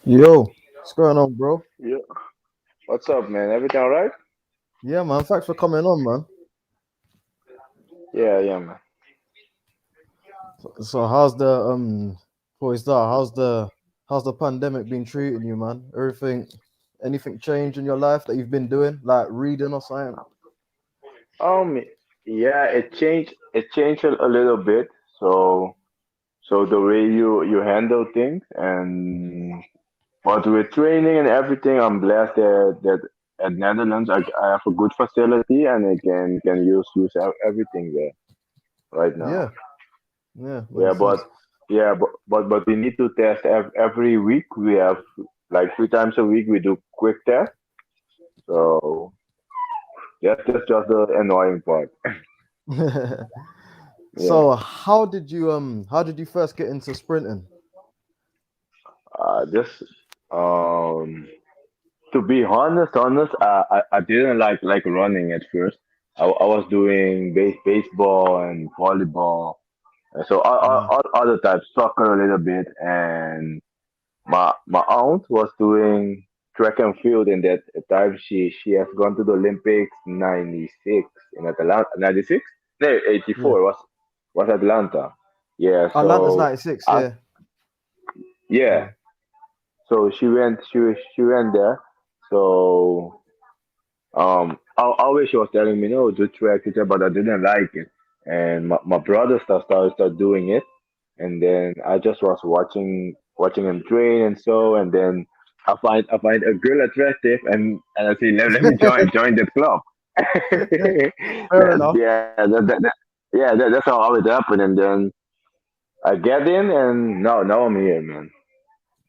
Yo, what's going on, bro? Yeah. What's up, man? Everything all right? Yeah, man. Thanks for coming on, man. Yeah, man. So, how's the before we start, how's the pandemic been treating you, man? Anything changed in your life that you've been doing, like reading or something? Um, yeah, it changed a little bit. So the way you handle things, and but with training and everything, I'm blessed that at Netherlands I have a good facility and I can use everything there right now. Yeah, yeah, Yeah, makes but sense. but we need to test every week. We have like 3 times a week we do quick test. So that's just the annoying part. Yeah. So, how did you first get into sprinting? Just to be honest, I didn't like running at first. I was doing baseball and volleyball, and so Mm, all other types, soccer a little bit, and my aunt was doing track and field in that time. She has gone to the Olympics '96 in Atlanta. '96? No, yeah, '84 was Atlanta. Yeah, Atlanta's so. 96. I, Yeah, yeah, yeah, so she went there. So always she was telling me no, do track, teacher, but I didn't like it. And my brother started doing it, and then I just was watching him train and so, and then I find a girl attractive, and I say let me join that club. fair enough. That's how it happened, and then I get in, and now I'm here, man.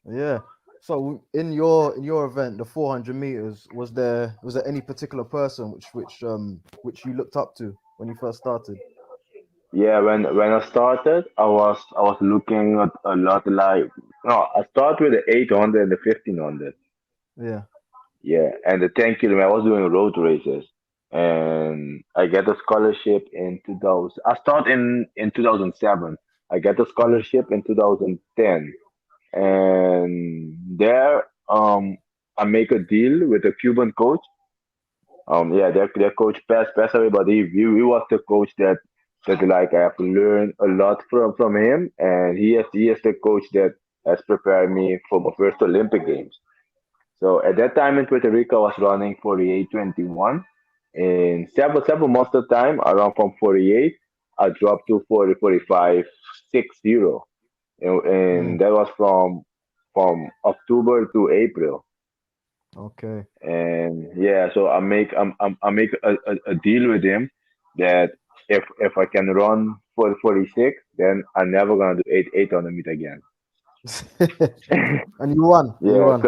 Yeah. So in your event, the 400 meters, was there any particular person which you looked up to when you first started? Yeah, when I started, I was looking at a lot like no, I started with the 800 and the 1500. Yeah. Yeah, and the 10 kilometer. I was doing road races, and I get a scholarship in 2000. I start in 2007. I get a Yeah. scholarship in 2010, and there I make a deal with a Cuban coach. Yeah, their coach passed away, but he was the coach that like I have learned a lot from him, and he is the coach that has prepared me for my first Olympic Games. So at that time in Puerto Rico, I was running 48:21. In several months of time, around from 48, I dropped to 40:45:60, Mm, and that was from October to April. okay. And yeah, so I make a deal with him that if I can run for 46, then I'm never gonna do eight on the meet again. And you won. You Yeah, won.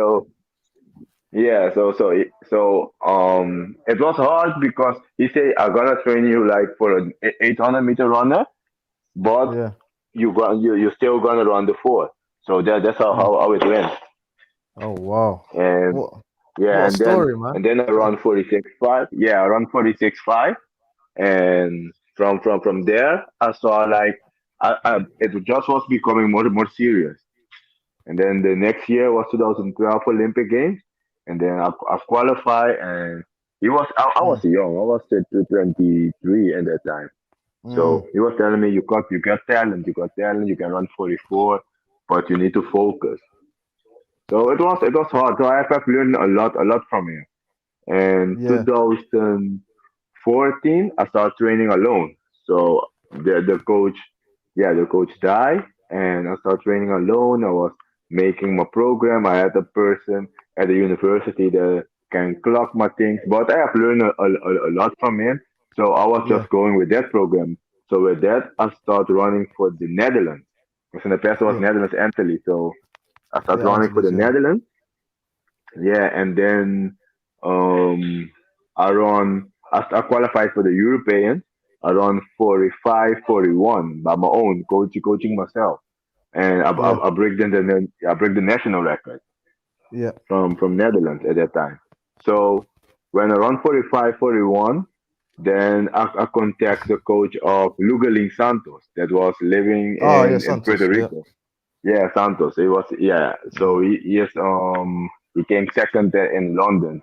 it was hard because he said I'm gonna train you like for an 800-meter runner, but Yeah. you're still gonna run the four. So that's how Mm. how it went. Oh wow. And What yeah, what a and then story, man. and then I run 46.5. Yeah, I run 46.5. And from there I saw like it just was becoming more serious. And then the next year was 2012 Olympic Games, and then I qualified, and I was Mm, young. I was 23 at that time. mm, So he was telling me you got talent, you can run 44, but you need to focus. So it was hard. So I've learned a lot from him. And yeah. 2014, I started training alone. So the coach died, and I started training alone. I was making my program. I had a person at the university that can clock my things, but I have learned a lot from him. So I was Yeah. just going with that program. So with that, I started running for the Netherlands. Because in the past it was Yeah. Netherlands and Italy. So I started Yeah. running for Angeles, the yeah. Netherlands. Yeah, and then I qualified for the Europeans. I run 45:41 by my own, coaching myself, and Yeah. I break the national record Yeah. from Netherlands at that time. So when I run 45:41, then I contact the coach of Lugaling Santos that was living Oh yeah, in Puerto Santos. Yeah. Rico. Yeah, Santos. It was yeah. So Mm. he came second there in London.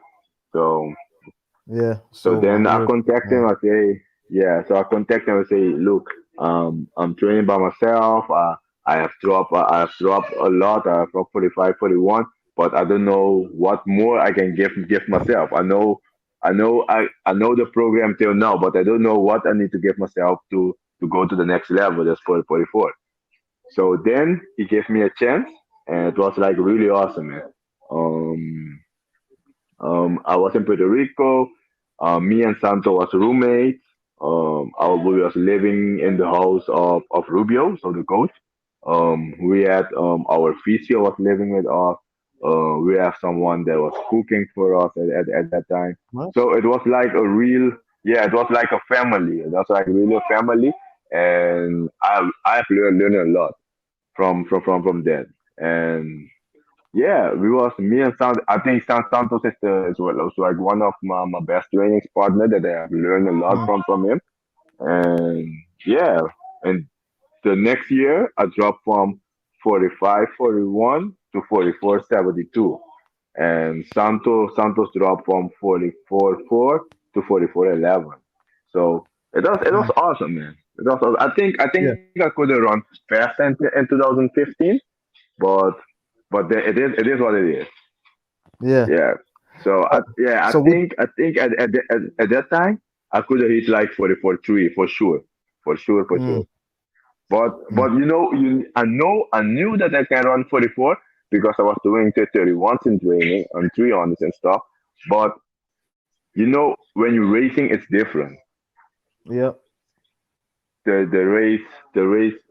So Yeah, so silver, then I Europe. contact him. Yeah. I say yeah. So I contact him. I say, look, I'm training by myself. I have dropped a lot. I have dropped 45, 41, but I don't know what more I can give myself. I know the program till now, but I don't know what I need to give myself to go to the next level. That's 40, 44. So then he gave me a chance, and it was like really awesome, man. Um, I was in Puerto Rico. Me and Santo was roommates. We was living in the house of Rubio, so the coach. We had our physio was living with us. We have someone that was cooking for us at that time. Nice. So it was like a real, yeah, it was like a family. It was like really a family, and I've learned a lot from that. And yeah, we was me and Sant. I think Santos is well, also like one of my best training partner that I have learned a lot Mm. from him. And yeah, and the next year I dropped from 45, 41 to 44, 72. And Santos dropped from 44, 4 to 44, 11. So it was Mm. awesome, man. It was awesome. I think Yeah. I could have run faster in 2015, but it is what it is. Yeah. Yeah. So Uh, I so would. think at that time I could have hit like 44 3 for sure. For sure, for Mm, sure. But mm. I knew that I can run 44 because I was doing 31s in training and 300s and stuff. But when you're racing it's different. Yeah. The race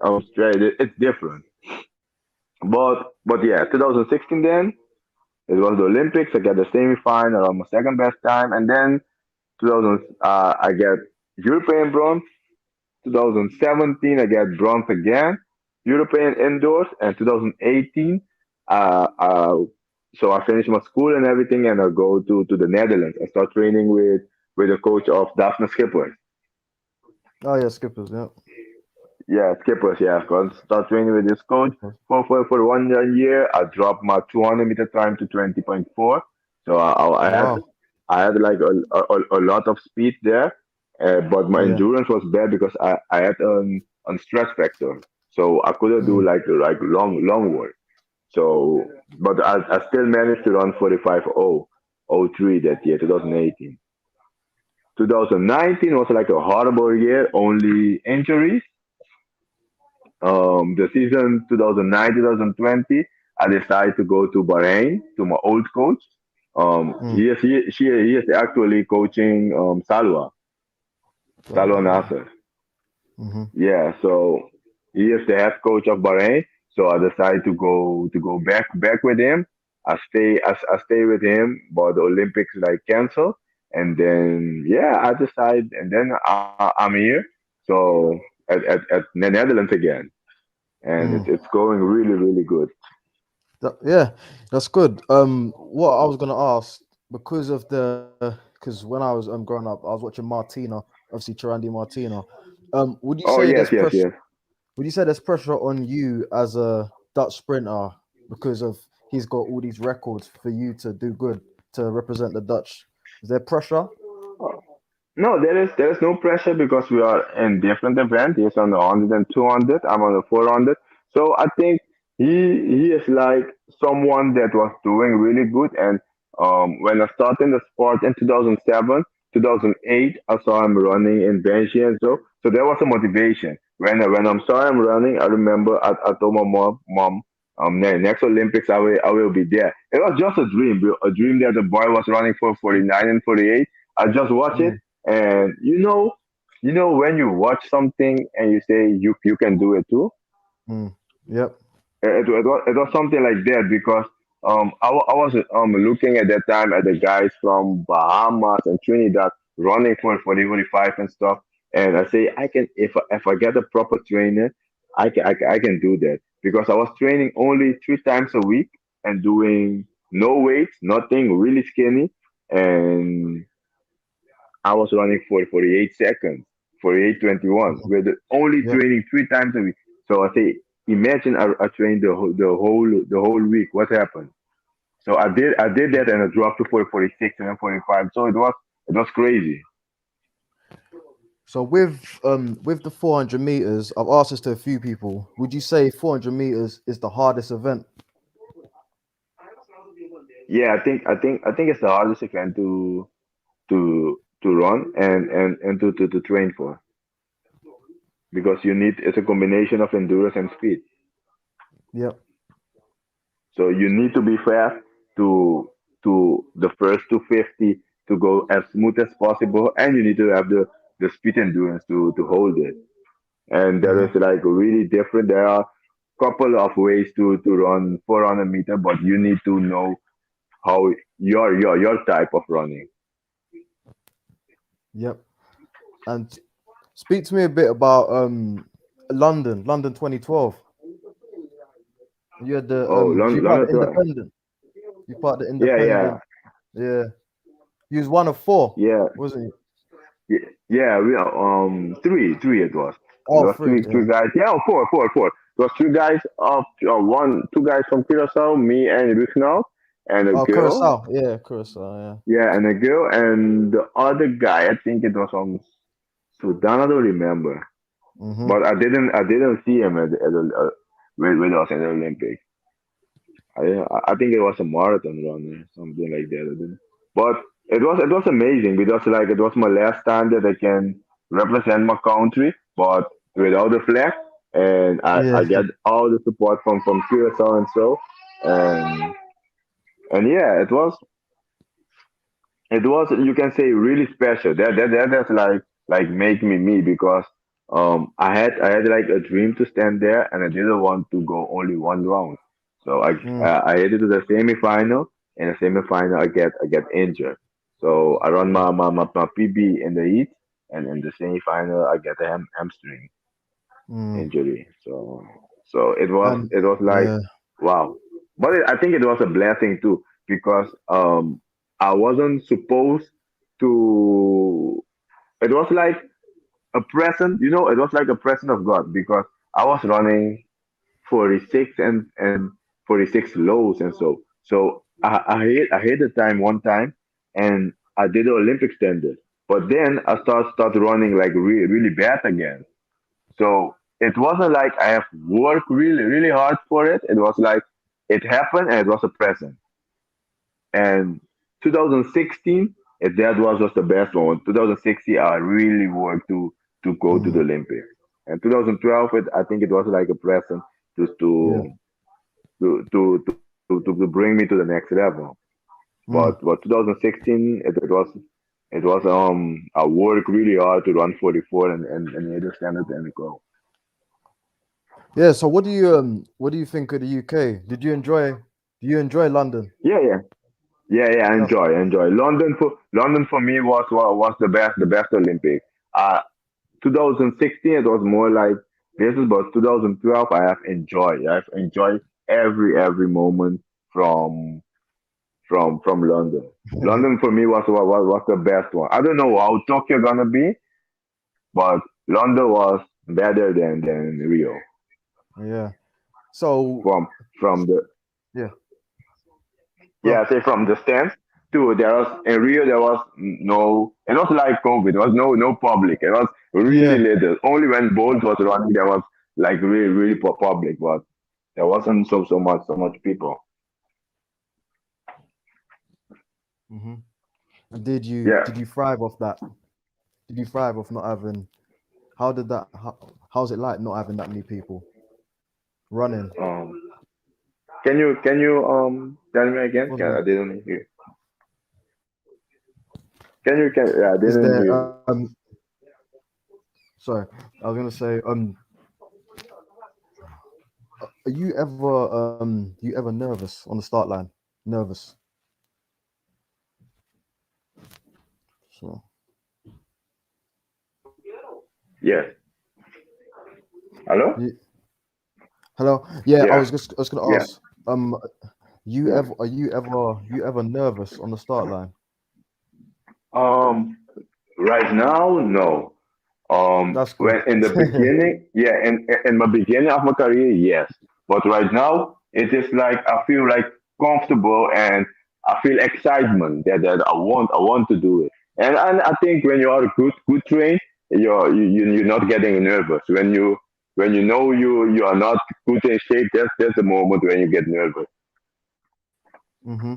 Australia it's different. But yeah, 2016 then it was the Olympics. I got the semi-final on my second best time, and then 2000, I get European bronze. 2017, I get bronze again, European indoors, and 2018, uh, uh, so I finish my school and everything, and I go to the Netherlands. I start training with the coach of Daphne Skippers. Oh yeah, skippers. Yeah. Yeah, Skippers. Yeah, I start training with this coach Skippers. for 1 year. I dropped my 200-meter time to 20.4. So I had Wow. I had like a lot of speed there, but my Yeah. endurance was bad because I had an stress factor. So I couldn't do Mm, like long work. So, but I still managed to run 45:03 that year, 2018. 2019 was like a horrible year, only injuries. The season 2009 2020, I decided to go to Bahrain to my old coach. mm. He is actually coaching So, Salwa yeah. Nasser. Mm-hmm. Yeah, so he is the head coach of Bahrain. So I decided to go back with him. I stay with him, but the Olympics like canceled, and then yeah, I decide, and then I'm here. So at the Netherlands again, and Mm. it's going really really good. Yeah, that's good. What I was gonna ask because of because when I was growing up, I was watching Martina, obviously Chirandi Martina. Would you Oh say there's yes, yes, pressure? yes. Would you say there's pressure on you as a Dutch sprinter because of he's got all these records for you to do good to represent the Dutch? Is there pressure? No, there is no pressure because we are in different event. He's on the 100 and 200. I'm on the 400. So I think he is like someone that was doing really good. And when I started in the sport in 2007, 2008, I saw him running in Benji and so there was a motivation. When I saw him running, I remember I told my mom, next Olympics I will be there. It was just a dream that the boy was running for 49 and 48. I just watched it Mm, and when you watch something and you say you can do it too, mm, yep. it was something like that because I was looking at that time at the guys from Bahamas and Trinidad running for the 45 and stuff, and I say I can if I get a proper trainer, I can do that because I was training only 3 times a week and doing no weights, nothing, really skinny, and I was running for 48 seconds, 48:21. Mhm, We're only yep. training 3 times a week. So I say, imagine I trained the whole week. What happened? So I did that and I dropped to 46 and then 45. So it was crazy. So with the 400 meters, I've asked this to a few people. Would you say 400 meters is the hardest event? Yeah, I think it's the hardest event to run and to train for, because it's a combination of endurance and speed. Yep. So you need to be fast to the first 250 to go as smooth as possible, and you need to have the speed endurance to hold it. And there is Hmm. like really different. There are couple of ways to run 400 meter, but you need to know how your type of running. Yep. And speak to me a bit about London 2012. You had the Oh, so you part London of the tour. independent. You part of the Yeah, yeah, independent. Yeah. You was one of four, yeah. wasn't you? Yeah, yeah, we are three it was. It Oh, was three. three Yeah. guys. Yeah, four. It was three guys of two guys from Curacao, me and Rusnau, and a Oh, girl. Curacao. Yeah, Curacao. Yeah, and a girl, and the other guy. I think it was from Sudan. I don't remember, Yeah. Mm-hmm. but I didn't see him with us at the Olympics. I think it was a marathon runner, something like that. I didn't. But it was amazing because like it was my last time that I can represent my country, but without the flag, and I Yeah. get all the support from Curacao and so, and and yeah, it was you can say really special. That's like make me me because I had like a dream to stand there and I didn't want to go only one round. So Mm, I headed to the semifinal. In the semifinal I get injured. So I run my PB in the heat, and in the semifinal I get a hamstring mm. injury. So it was And it was like yeah. wow. But I think it was a blessing too because I wasn't supposed to. It was like a present, it was like a present of God because I was running 46 and 46 lows and so. So I hit the time one time and I did the Olympic standard. But then I started running like really bad again. So it wasn't like I have worked really, really hard for it. It was like it happened and it was a present. And 2016, that was the best one. 2016, I really worked to go to the Mm, Olympics. And 2012, I think it was like a present just yeah. to bring me to the next level. But Mm. 2016, I worked really hard to run 44 and hit the standard and go. Yeah. So what do you think of the UK? Do you enjoy London? Yeah, yeah. Yeah, yeah, That's enjoy. London for me was the best Olympic. 2016 it was more like this is, but 2012 I have enjoyed every moment from from London. London for me was the best one. I don't know how Tokyo gonna be, but London was better than Rio. yeah. So From the yeah, Yeah, bro. say from the stands too. There was in Rio. There was no. It was like COVID. There was no public. It was really Yeah. little. Only when Bolt was running, there was like really public, but there wasn't so much people. Hmm. Did you Yeah. did you thrive off that? Did you thrive off not having? How did that? How's it like not having that many people running? Um. Can you tell me again? Wasn't it? I didn't hear. Can yeah, I Is didn't there? hear. Sorry, I was gonna say. Are you ever nervous on the start line? Nervous. So Yes. Hello. you, hello. Yeah, Yeah. I was gonna Yeah. ask. You Yeah. ever you ever nervous on the start line? Um. Right now, no. That's good. When in the beginning, yeah, in the beginning of my career, yes. But right now, it is like I feel like comfortable and I feel excitement that I want to do it. And I think when you are good trained, you're not getting nervous. When you know you are not good in shape, that's the moment when you get nervous. Hmm.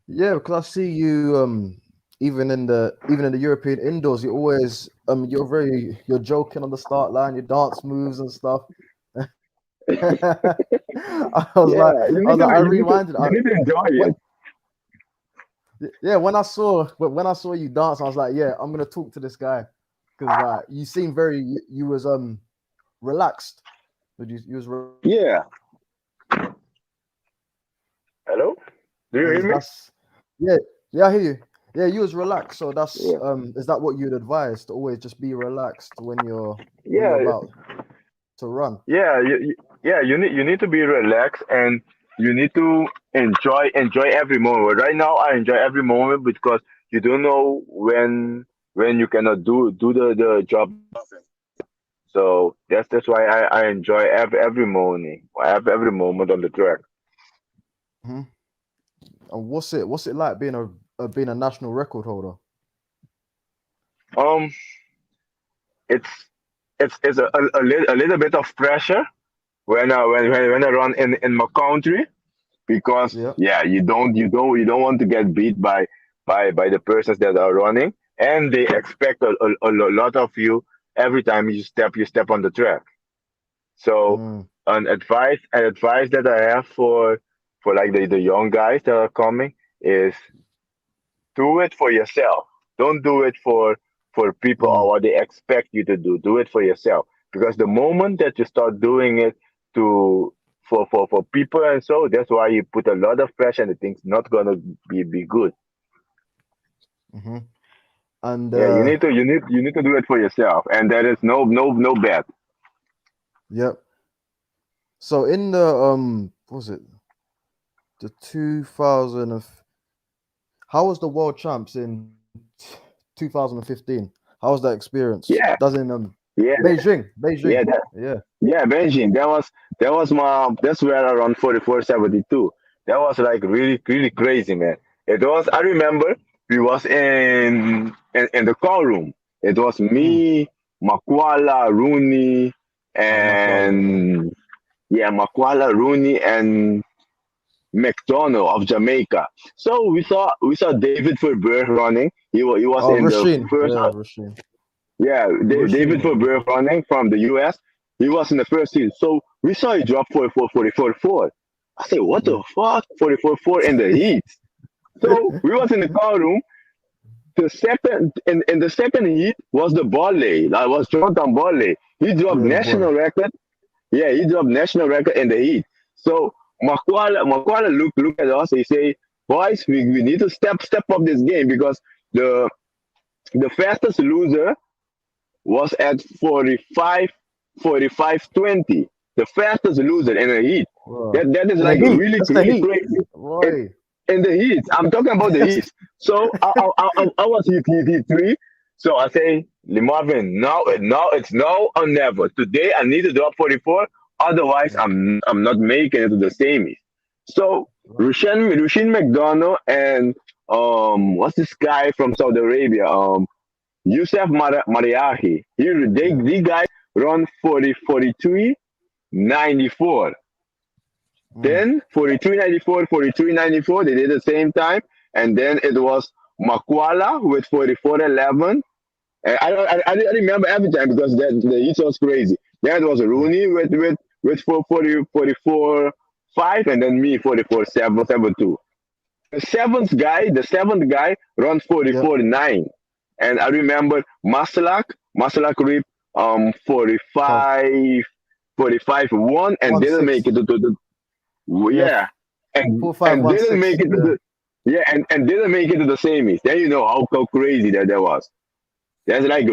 Yeah, because I see you even in the European indoors, you always you're joking on the start line, your dance moves and stuff. Yeah, I was like, I rewinded. you need to enjoy What? it. Yeah, when I saw you dance, I was like, yeah, I'm gonna talk to this guy because like you seem you was relaxed. You was Yeah. Hello? Do you and hear me? that's yeah, yeah, I hear you. Yeah, you was relaxed. So that's Yeah. is that what you'd advise to always just be relaxed when you're Yeah, about to run? yeah, yeah. You need to be relaxed and you need to enjoy every moment. Right now, I enjoy every moment because you don't know when you cannot do the job. So that's why I enjoy every moment on the track. Hmm. And what's it like being a national record holder? Um, it's it's a little bit of pressure when I run in my country because Yeah. yeah you don't want to get beat by the persons that are running and they expect a lot of you every time you step on the track. So Mm, an advice that I have for like the young guys that are coming is do it for yourself. Don't do it for people or mm, what they expect you to do. Do it for yourself because the moment that you start doing it to for people and so that's why you put a lot of pressure and the thing's not gonna be good. hmm. And Yeah, you need to do it for yourself, and there is no bet. yep. So in the what was it the 2000 of how was the world champs in 2015? How was that experience? Yeah, That's in yeah, Beijing. yeah, Yeah. yeah. Beijing. That's where I run 44.72. That was like really crazy, man. It was. I remember we was in the call room. It was Mm. me, Makwala, Rooney, Makwala. Yeah. and yeah, Makwala, Rooney, and McDonald of Jamaica. So we saw David Verbeer running. He was Oh, in the Rasheen. first. Yeah, Rasheen. Yeah, David Rasheen. Verbeer running from the US. He was in the first season. So we saw he drop 44, 44, 4. I said, what the Mm. fuck? 44, 4 in the heat. So we was in the car room. The second in the second heat was the Bolle. That was Jonathan Bolle. He dropped Yeah, the national ball. record. Yeah, he dropped national record in the heat. So Makwala look at us. He say, boys, we need to step up this game because the the fastest loser was at 45, 20. The fastest loser in the heat. Wow. That is In the like heat. really, That's the really heat. crazy. In, Boy. in the heat. I'm talking about the heat. So I was heat three. So I say, Liemarvin, now it's now or never. Today I need to drop 44. Otherwise, Yeah. I'm not making it to the semis. So Rushin McDonough and what's this guy from Saudi Arabia? Youssef Mariahi. Yeah. These guys run 43, 94. Mm. Then 43.94, 43.94, they did the same time. And then it was Makwala with 44.11. And I remember every time because the heat was crazy. Then it was Yeah. Rooney with 44.5, and then me 44.772. The seventh guy runs Yep. 44.9. And I remember Maslak ripped Five. 45.1 and One didn't make six. it to the Yeah. yeah, and 4 5 1 didn't 6. make it to Yeah. the yeah, and didn't make it to the semis. Then you know how crazy that was. That's like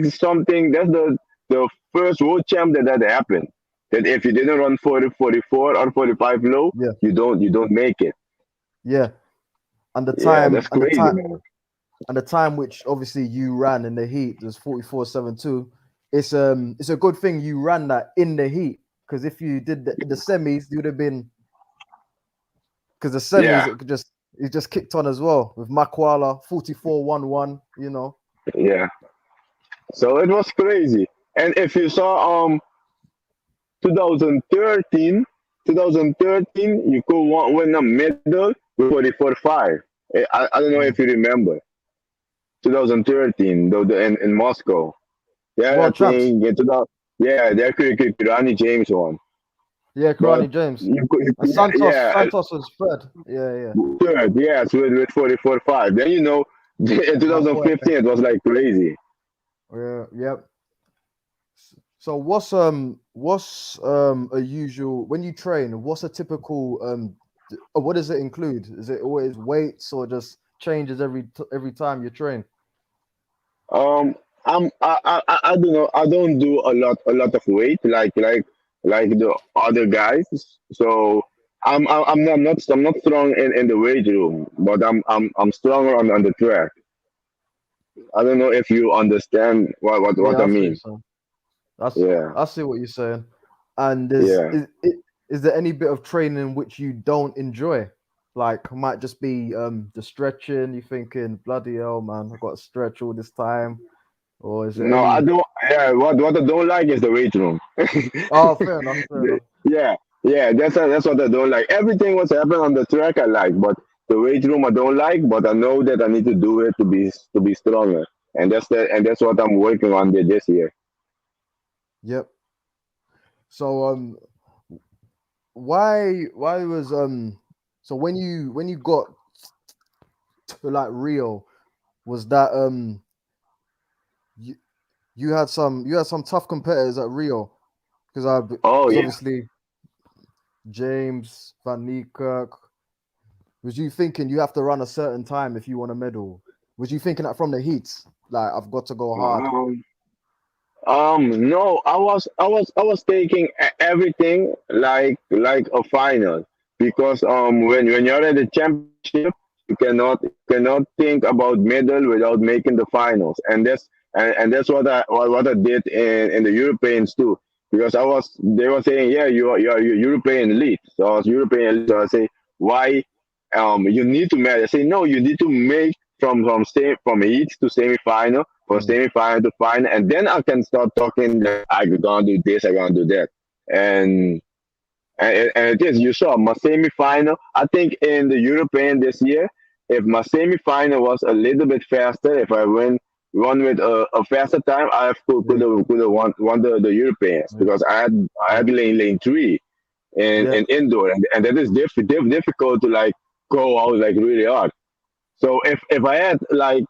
something. That's the first world champ that happened. That if you didn't run 40, 44 or 45 low, Yeah. you don't make it. Yeah. And Yeah, that's crazy, man. and the time which obviously you ran in the heat was 44.72. It's a good thing you ran that in the heat, because if you did the semis, you would have been, because the semis Yeah, it just kicked on as well with Makwala 44.11. You know. yeah. So it was crazy. And if you saw 2013, 2013, you could win a medal with 44.5. I don't know if Mm. you remember 2013, though in Moscow. Yeah, I World champs. think yeah, that Kirani James one. Yeah, But Karani James and yeah, yeah, Santos was third. Yeah, yeah. third, yes, with 44.5. Then in Not quite. 2015 it was like crazy. Yeah, yep. So what's a usual when you train? What's a typical what does it include? Is it always weights or just changes every time you train? Um, I don't know. I don't do a lot of weight like the other guys. So I'm not strong in the weight room, but I'm stronger on the track. I don't know if you understand what Yeah, I I see what you're mean. saying. That's Yeah, I see what you're saying. And yeah. is there any bit of training which you don't enjoy? Like might just be the stretching. You thinking bloody hell, man, I got to stretch all this time, or is there No, I any? don't. Yeah, what I don't like is the weight room. Oh, fair enough, fair enough. Yeah, yeah, that's what I don't like. Everything what's happened on the track I like, but the weight room I don't like. But I know that I need to do it to be stronger, and that's what I'm working on this year. Yep. So why was so when you got to like Rio, was that you, you had some tough competitors at Rio, Oh because yeah. obviously James Van Niekerk, was you thinking you have to run a certain time if you want a medal? Was you thinking that from the heats, like I've got to go hard? Um, no, I was taking everything like a final because when you're at the championship, you cannot think about medal without making the finals, and that's what I did in the Europeans too, because they were saying, yeah, you are European elite, so I was European elite, so I say, why you need to match. I say, no, you need to make from heat to semi-final, from Mm, semi-final to final, and then I can start talking that I gonna do this, I gonna do that, and and it is. You saw my semi-final. I think in the European this year, if my semi-final was a little bit faster, if I won with a faster time, I could yeah, have could have won the Europeans, yeah, because I had yeah, lane three yeah, in indoor, and that is difficult to like go out like really hard. So if I had like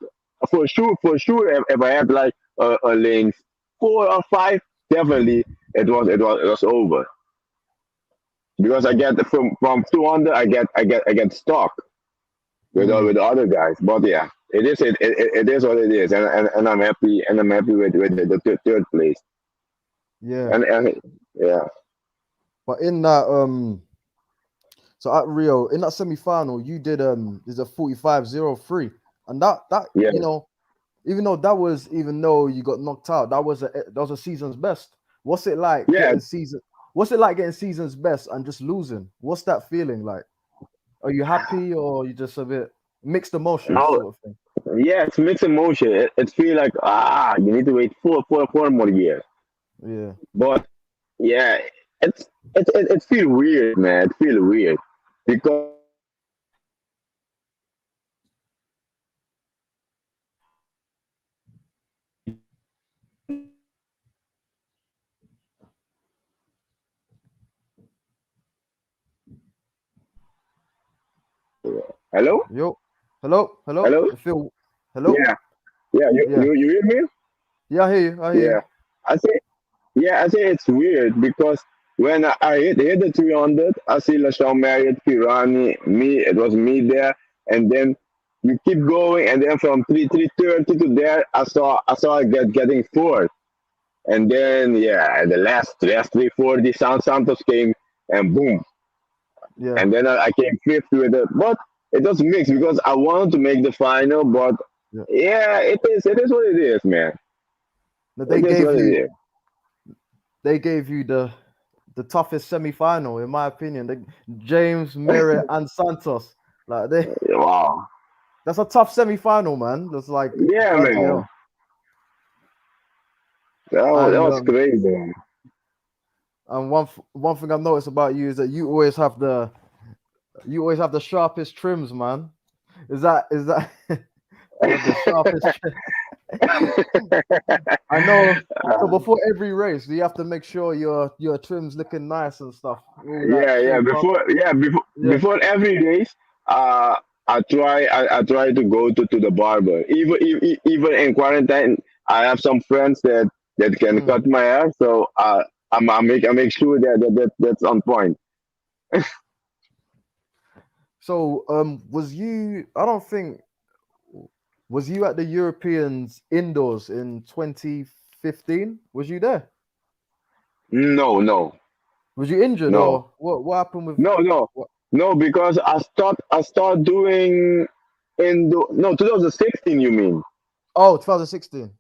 for sure if I had like a lane 4 or 5, definitely it was over, because I yeah, get from 200, I get stuck with mm, the other guys. But yeah, it is what it is, and I'm happy with the third place. yeah. And yeah, But in that so at Rio, in that semi-final, you did is a 45.03. And that yeah, even though you got knocked out, that was a season's best. What's it like yeah. getting season what's it like getting season's best and just losing? What's that feeling like? Are you happy or you just a bit mixed emotions No, sort of thing? yeah, it's mixed emotion. It feel like, you need to wait four more years. Yeah. But yeah, it feel weird, man. It feel weird because hello, Yo. Hello? Hello? hello, I feel hello? yeah, yeah. You Yeah. you you hear me? Yeah, I hear you. I hear Yeah, you. I say yeah, I say it's weird because when I hit the 300, I see LaShawn Marriott, Pirani, me. It was me there, and then you keep going, and then from 330 to there, I saw it getting fourth, and then yeah, the last 340, Santos came, and boom, Yeah. and then I came fifth with it. But it was mixed because I wanted to make the final, but Yeah. yeah, it is. It is what it is, man. No, It is what it is. they gave you the toughest semi-final in my opinion. James, Merritt, and Santos. Like they Wow. that's a tough semi-final, man. That's like Yeah, bloody man. hell. That And was crazy, man. one thing I've noticed about you is that you always have the sharpest trims, man. Is that you have the sharpest I know. So before every race, you have to make sure your trim's looking nice and stuff, all like Yeah, yeah. shape up. Yeah. Before every race, I try to go to the barber. Even in quarantine, I have some friends that can Mm. cut my hair. So I make sure that's on point. So was you? I don't think was you at the Europeans indoors in 2015? Was you there? No, no, Was you injured no, or what? What happened with no, no, what? no. Because I start doing in the no 2016. You mean? Oh, 2016.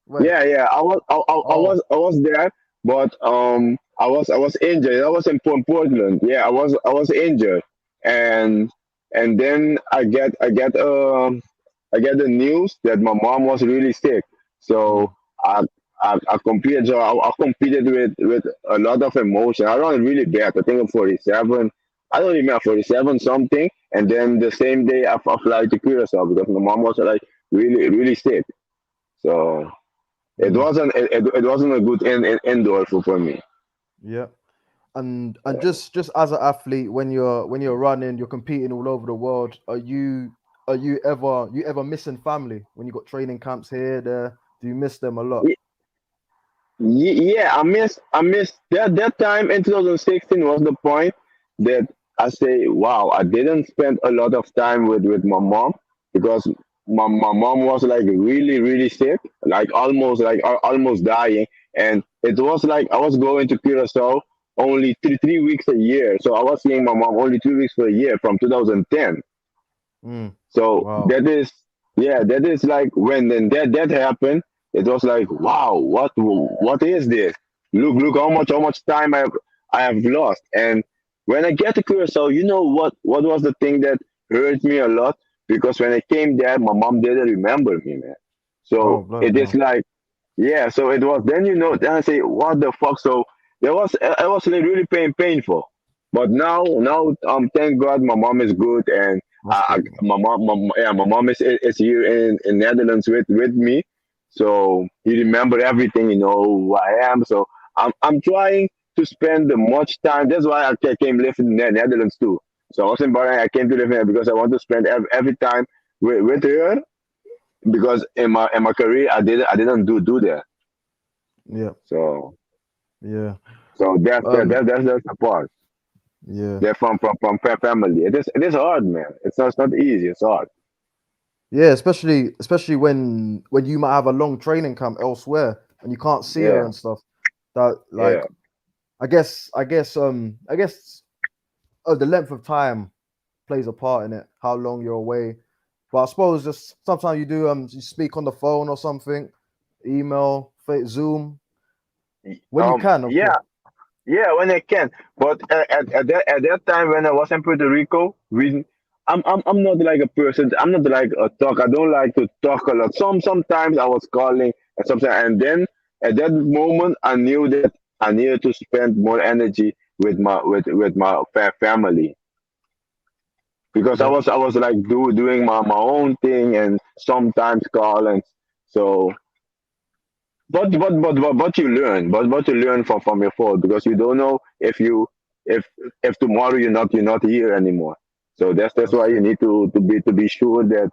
Wait. Yeah, yeah. Oh. I was there, but I was injured. I was in Portland. Yeah, I was injured, and then I get the news that my mom was really sick. So Mm. I I competed. So I competed with a lot of emotion. I ran really bad. I think I'm 47. I don't remember 47 something. And then the same day I fly to Curacao because my mom was like really sick. So Mm. it wasn't a good indoor for me. Yeah. And just as an athlete, when you're running, you're competing all over the world. Are you ever missing family when you got training camps here there? Do you miss them a lot? Yeah, I miss that time in 2016 was the point that I say, wow, I didn't spend a lot of time with my mom because my mom was like really sick, like almost dying, and it was like I was going to Curacao only three weeks a year, so I was seeing my mom only 3 weeks per year from 2010. Mm. So Wow. that is like when then that happened. It was like, wow, what is this? Look how much time I have lost. And when I get to Curacao, you know what was the thing that hurt me a lot? Because when I came there, my mom didn't remember me, man. Oh, So bloody it is hell. like yeah, so it was then then I say what the fuck. So there was it was like really painful. But now thank God my mom is good and That's good, man. my mom is here in Netherlands with me. So he remember everything, you know who I am. So I'm trying to spend the much time. That's why came live in the Netherlands too. So I was in Bahrain. I came to live here because I want to spend every time with her because in my career I didn't do that. Yeah. So Yeah. that's Um. that's the part. Yeah. They're from family. It is hard, man. It's not easy. It's hard. Yeah. Especially when you might have a long training camp elsewhere and you can't see her Yeah, and stuff. That like yeah, I guess the length of time plays a part in it. How long you're away. But I suppose just sometimes you do you speak on the phone or something, email, Zoom when you can, of yeah, course. yeah. When I can, but at that time when I was in Puerto Rico, I'm not like a person. I'm not like a talk. I don't like to talk a lot. Sometimes I was calling and sometimes, and then at that moment I knew that I needed to spend more energy with my family because Yeah. I was like doing my own thing and sometimes call and so but you learn but you learn from your fault because you don't know if tomorrow you're not here anymore. So that's That's why you true. need to be sure that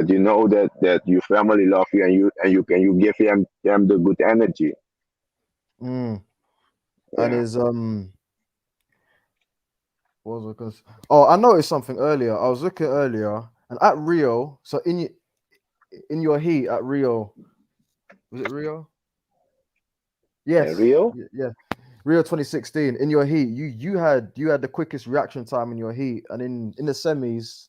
you know that your family love you and you give them the good energy. Mm. And Yeah. is what was I gonna s- Oh, I noticed something earlier. I was looking earlier, and at Rio, so in your heat at Rio, was it Rio? Yes, Rio. yeah, Rio 2016. In your heat, you had the quickest reaction time in your heat, and in the semis,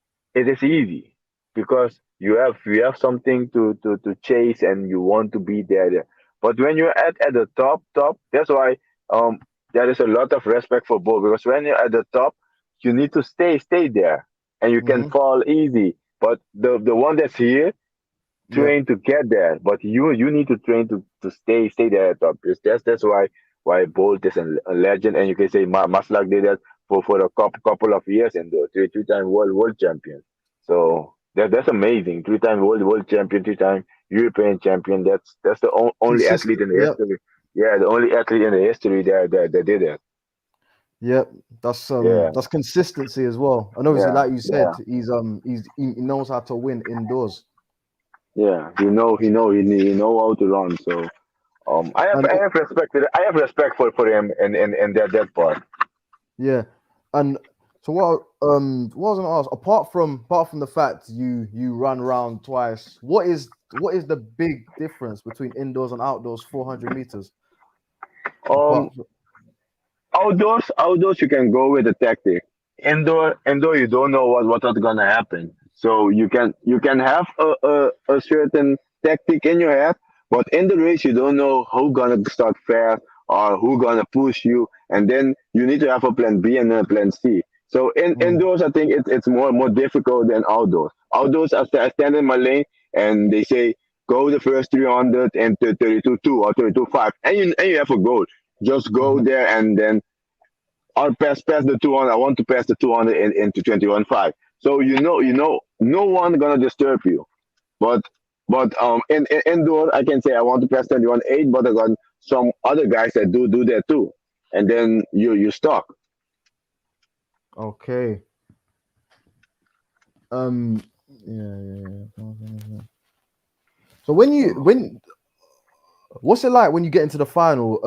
it is easy because you have something to chase and you want to be there. But when you're at the top, that's why um there is a lot of respect for both because when you're at the top, you need to stay there and you can Mm-hmm. fall easy. But the one that's here Yep. train to get there, but you need to train to stay there at top. That's why Bolt is a legend, and you can say Maslak did that for a couple of years and the three-time world champion. So that's amazing. Three-time world champion, three-time European champion. That's the only athlete Consistent. in the Yep. history. Yeah, the only athlete in the history that did it. Yep. Yeah, That's consistency as well. And obviously, yeah, like you said, yeah, he knows how to win indoors. yeah. He know how to run. So I have And I have respect. I have respect for him and that part. yeah, and so what I was gonna ask, apart from the fact you run around twice, what is the big difference between indoors and outdoors 400 meters? Um, Apart from, outdoors you can go with the tactic. Indoor you don't know what's gonna happen. So you can have a certain tactic in your head, but in the race you don't know who gonna start fast or who gonna push you, and then you need to have a plan B and a plan C. So mm, indoors I think it's more difficult than outdoors. Outdoors I stand in my lane and they say go the first 300 and 32.2 or 32.5, and you have a goal. Just go mhm. there and then I'll pass the 200. I want to pass the 200 into 21.5. So no one gonna disturb you. But in indoor I can say I want to pass 21.8, but I got some other guys that do that too, and then you stuck. Okay. Um. Yeah. Yeah. Yeah. So what's it like when you get into the final?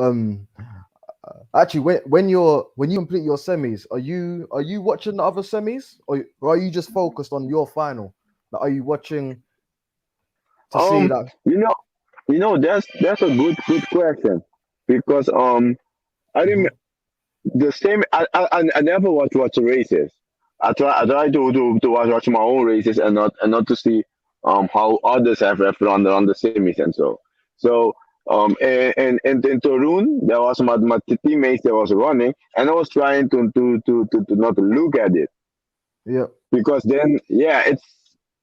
Actually, when you complete your semis, are you watching the other semis, or are you just focused on your final? Like, are you watching to see Um, that? you know, that's a good question because I Mhm. remember the same. I never watch races. I try to watch my own races and not to see how others have run the semis and so. So in Torun there was my teammates that was running and I was trying to not look at it Yeah. because then yeah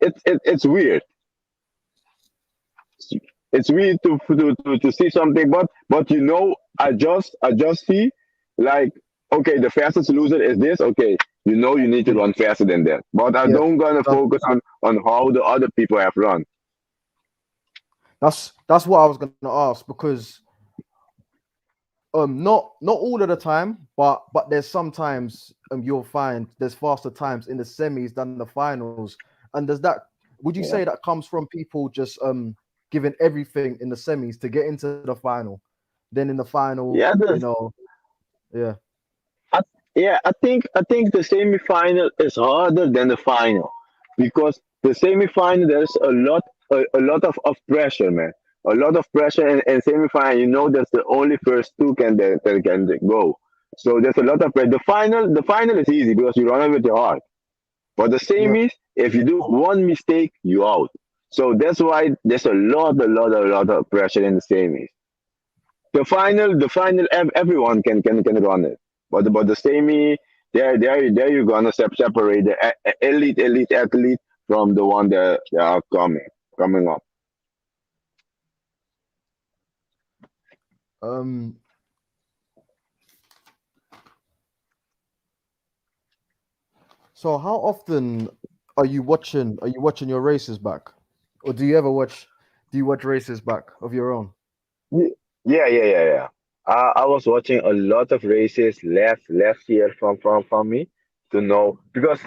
it's weird. It's weird to see something, but I just see like okay, the fastest loser is this. Okay, you need to Yeah. run faster than that. But I Yeah. don't gonna That, focus on how the other people have run. that's what I was gonna ask, because not all of the time, but there's sometimes you'll find there's faster times in the semis than the finals. And does that would you say Yeah, that comes from people just giving everything in the semis to get into the final? Then in the final, yeah, yeah. I, I think the semi-final is harder than the final because the semi-final there's a lot of pressure, man. A lot of pressure in semi-final. That's the only first two that can go. So there's a lot of pressure. The final is easy because you run it with your heart. But the Yep. semis, if you do one mistake, you out. So that's why there's a lot of pressure in the semis. The final, everyone can run it. But the semi, there you're gonna separate the elite athlete from the one that are coming up. Um. So how often are you watching your races back, or do you watch races back of your own? Ye- Yeah, yeah, yeah, yeah. I was watching a lot of races last year from me to know because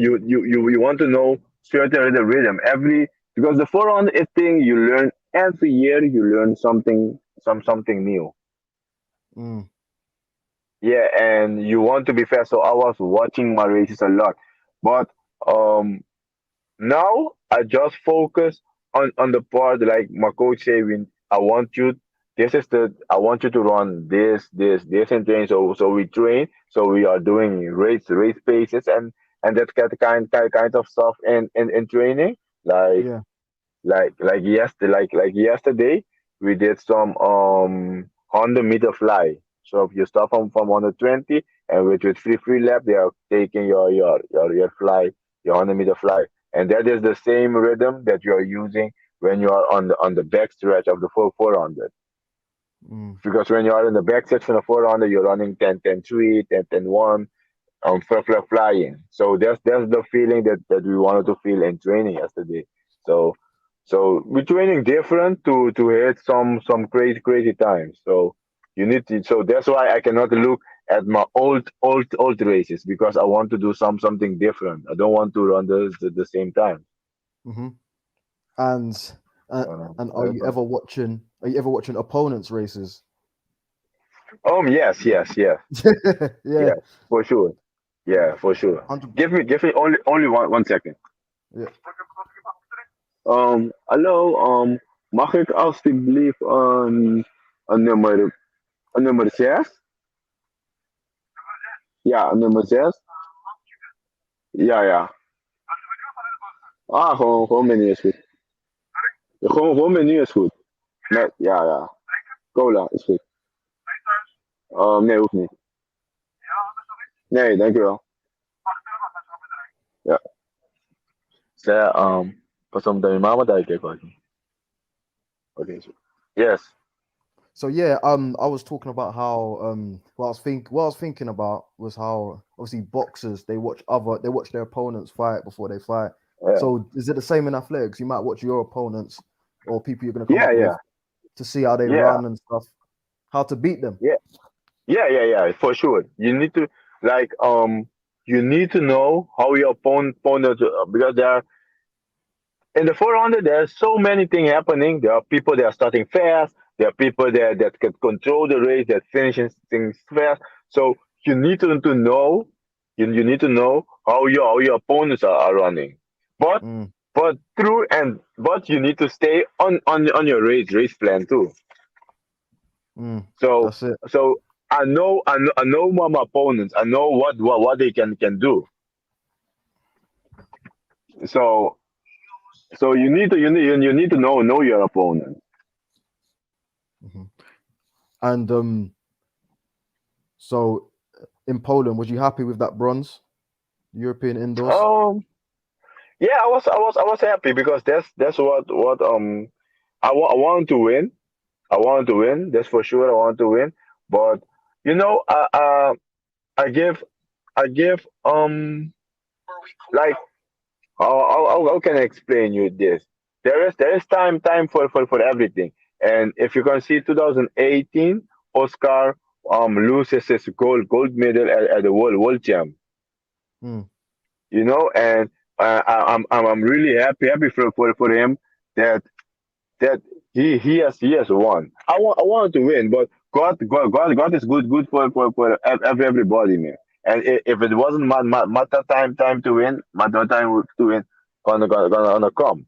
you want to know certain the rhythm every because the 400 is thing you learn every year you learn something new. Mm, Yeah, and you want to be fast. So I was watching my races a lot, but um now I just focus on the part like my coach say when I want you I want you to run this and train. So we train. So we are doing race paces and that kind of stuff in training. Like Yeah. like yesterday, we did some 100-meter fly. So you start from 120, and with free lap, they are taking your fly, your 100-meter fly, and that is the same rhythm that you are using when you are on the back stretch of the 400. Mm. Because when you are in the back section of 400, you're running 10-10-3, 10-10-1, flying. So that's the feeling that we wanted to feel in training yesterday. So we're training different to hit some crazy times. So you need to. So that's why I cannot look at my old races, because I want to do something different. I don't want to run the same time. Mm-hmm. And uh, and are you ever watching? Are you ever watching opponents' races? Yes, Yeah. yeah, for sure. Yeah, for sure. 100. Give me only one second. Yeah. Hallo, mag ik alstublieft een nummer 6? Ja, een nummer 6. Ja, ja. Gewoon menu is goed. Ja, gewoon menu is goed. Nee, ja, ja. Cola is goed. Nee, hoeft niet. Nee, dankjewel. Ja. Saya, pasok tayo mama tayo kay Kogi. Okay, so. Yes. So yeah, I was talking about how what I was thinking about was how obviously boxers they watch their opponents fight before they fight. Yeah. So is it the same in athletics? You might watch your opponents or people you're gonna come Yeah, up with yeah. to see how they Yeah. run and stuff, how to beat them. Yeah. Yeah, for sure. You need to like you need to know how your opponent, because there are in the 400 there are so many things happening. There are people that are starting fast. There are people that can control the race, that finishes things fast. So you need to know you need to know how your opponents are running. But Mm, but you need to stay on your race plan too. So that's it. so I know my opponents. I know what they can do. So you need to know your opponent. Mhm. And so in Poland, was you happy with that bronze European indoors? Um yeah, I was happy because that's what I wanted to win. I wanted to win. That's for sure. I wanted to win. But you know, I give I give like how can I explain you this? There is time for everything. And if you can see 2018, Oscar loses his gold medal at the world champ. Mm, And I'm really happy for him that that he has won. I wanted to win, but God is good for everybody, man. And if it wasn't my time to win, my time to win gonna come,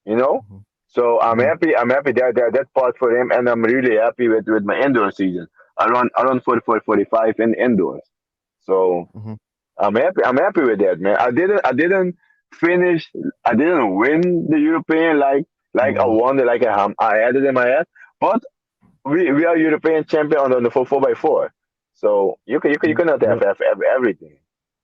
you know. mhm, So mhm, I'm happy that part for him, and I'm really happy with my indoor season. I run 45 in indoors, so mhm, I'm happy with that, man. Finish. I didn't win the European like I mm, won it like I had it in my head. But we are European champion on the 4x4. So you cannot yeah, have everything.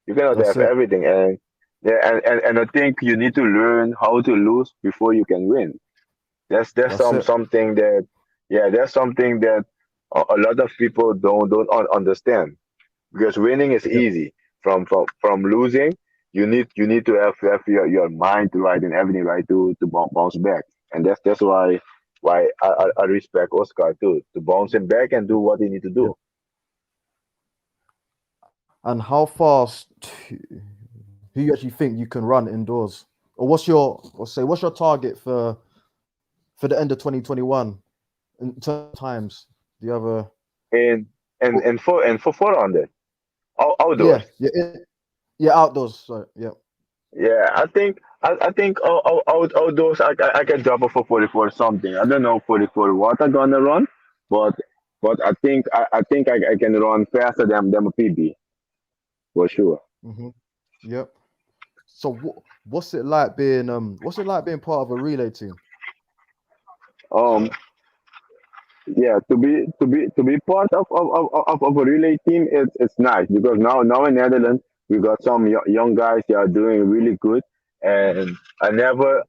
You cannot that's have it. everything, and yeah, and I think you need to learn how to lose before you can win. That's That's it. something that yeah, that's something that a lot of people don't understand, because winning is Yeah, easy. From losing, you need to have your mind right and everything right to bounce back, and that's why I respect Oscar too, to bounce him back and do what he need to yeah. do. And how fast do you actually think you can run indoors? Or what's your target for the end of 2021 in terms of times? Do you have a And oh, for 400 yeah, outdoors. yeah, yeah, outdoors. Sorry, yeah. Yeah, I think outdoors I can drop it for 44 something. I don't know 44 what I'm gonna run, but I think I can run faster than a PB for sure. Hmm. Yep. So what's it like being part of a relay team? Um, yeah, to be part of a relay team, it's nice because now in Netherlands we got some young guys that are doing really good, and I never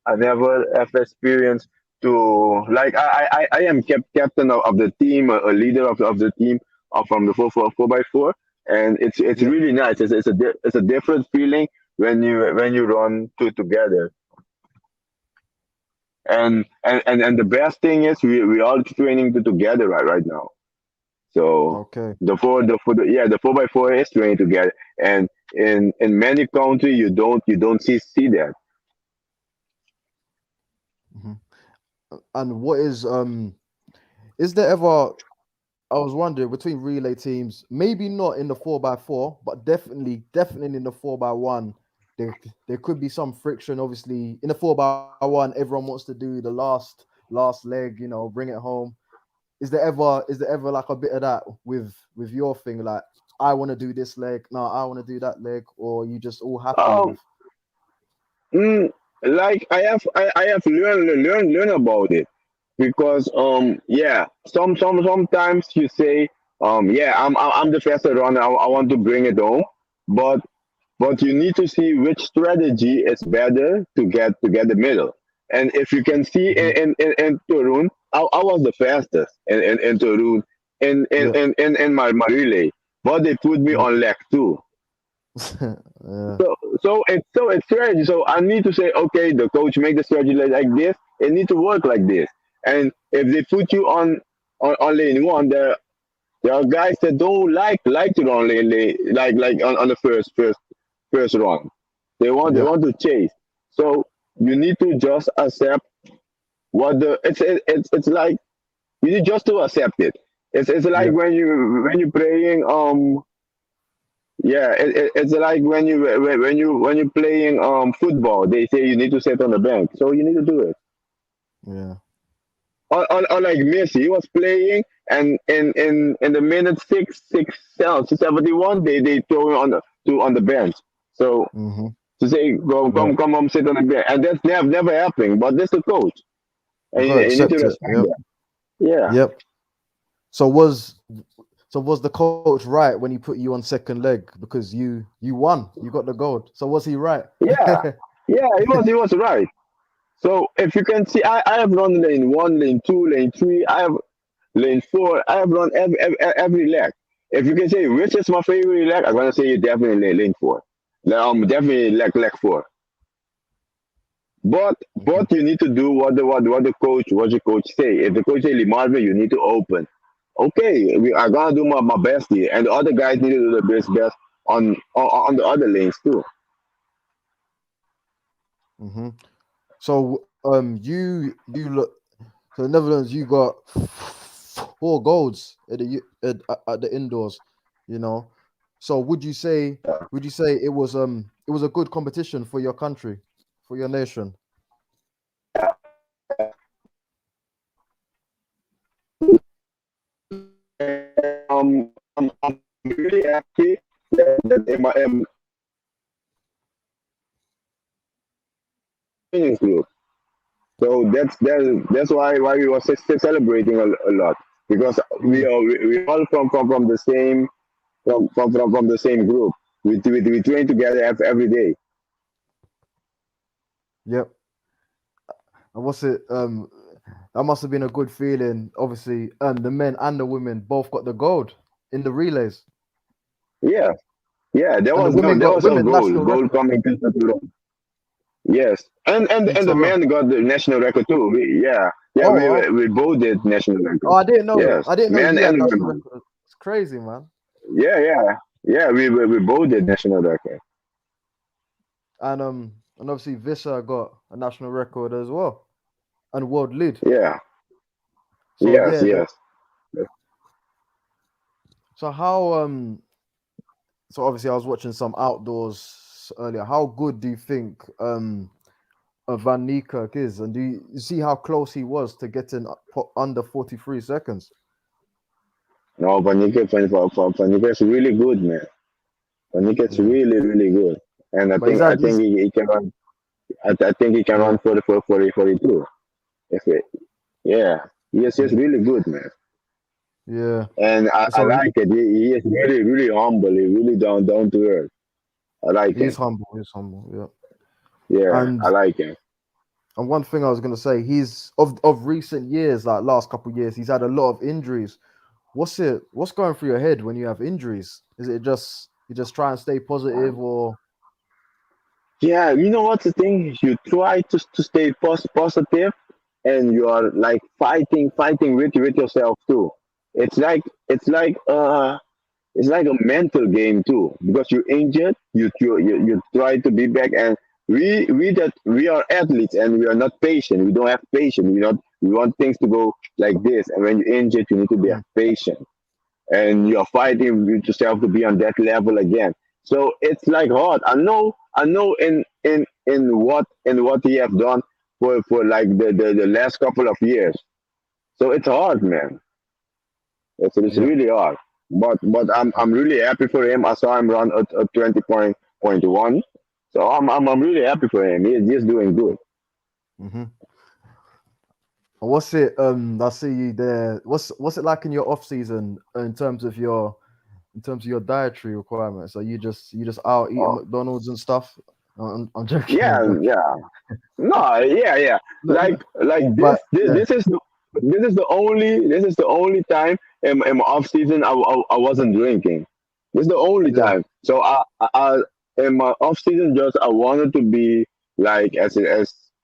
have experienced to like I am captain of the team, a leader of the team from the 4x4, and it's Yep. really nice. It's a different feeling when you run together. And the best thing is we all training together right now. So Okay. the 4x4 is training together, and in many countries you don't see that. Mhm. And is there ever, I was wondering, between relay teams, maybe not in the 4x4, but definitely in the 4x1, there could be some friction. Obviously, in the 4x1, everyone wants to do the last leg, bring it home. Is there ever like a bit of that with your thing? Like, I want to do this leg, no, I want to do that leg, or you just all happy Um, with? mm, like I have learn about it because yeah, sometimes you say yeah, I'm the faster runner, I want to bring it home, but you need to see which strategy is better to get the middle. And if you can see Mhm. in Torun, I was the fastest in Torun Yeah. in my relay, but they put me Mm. on leg two. Yeah. So it's strategy. So I need to say, okay, the coach make the strategy like this. It need to work like this. And if they put you on lane one, there are guys that don't like to run lane like on the first run. They Yep. want to chase. So you need to just accept what the it's like you need just to accept it. It's like Yep. when you're playing yeah, it's like when you're playing football. They say you need to sit on the bench, so you need to do it. Yeah. Or like Messi, he was playing, and in the minute 71, they throw him on the bench. So Mm-hmm. to say go Yep. come home, sit on the bench, and that's never happening. But that's the coach, You and gotta you need to accept it. respect Yep. that. Yeah, Yep. So was the coach right when he put you on second leg because you won, you got the gold? So was he right? yeah, yeah. He was right. So if you can see, I have run lane one, lane two, lane three. I have lane four. I have run every leg. If you can say which is my favorite leg, I'm gonna say definitely lane four. Definitely leg four. But Mhm. you need to do what the coach say. If the coach say Liemarvin, you need to open. Okay, I gonna do my best here, and the other guys need to do the best on the other lanes too. Mhm. So you look, so the Netherlands, you got four golds at the indoors, you know. So would you say it was a good competition for your country, for your nation? I'm really happy that in my training group. So that's why we were celebrating a lot because we Mm, are we all from the same from the same group. We train together every day. yep. And what's it? That must have been a good feeling. Obviously, the men and the women both got the gold in the relays, Yeah, yeah. There and the was no women there got was a women goal national goal record coming to the yes, in and the Torun. men got the national record too. Yeah. Oh, We both did national oh, record. I didn't know. Yes, I didn't know men you had and national women. record. It's crazy, man. Yeah. We both did national record. And obviously Visser got a national record as well and world lead. Yeah. So yeah, Yes. so how so obviously I was watching some outdoors earlier. How good do you think Van Niekerk is, and do you see how close he was to getting under 43 seconds? No, Panika is really good, man. Panika is Yeah. really good. and I But think I think he can run. I think he can yeah, run 42. If it, yeah, he is just mm, really good, man. yeah. And I So like it. He is really humble. He really down to earth. I like he is him. humble. He's humble. Yeah. Yeah, And I like him. one thing I was gonna say, he's of recent years, like last couple of years, he's had a lot of injuries. What's going through your head when you have injuries? Is it just you just try and stay positive, or Yeah, you know what's the thing? You try to stay positive, and you are like fighting with yourself too. It's like it's like uh it's like a mental game too, because you're injured. You try to be back, and we are athletes, and we are not patient. We don't have patience. We want things to go like this, and when you're injured, you need to be mm, patient, and you're fighting with yourself to be on that level again. So it's like hard. I know in what he have done for like the last couple of years. So it's hard, man. It's yeah, really hard. But I'm really happy for him. I saw him run a 20.1. So I'm really happy for him. He's doing good. mm-hmm. What's it? I see you there. What's it like in your off season in terms of your dietary requirements? Are you just out eating Oh, McDonald's and stuff? I'm joking. yeah, I'm joking. yeah. No, yeah. No, no, Like but yeah, this is the only time in my off season I wasn't drinking. This is the only yeah, time. So I in my off season, just I wanted to be like as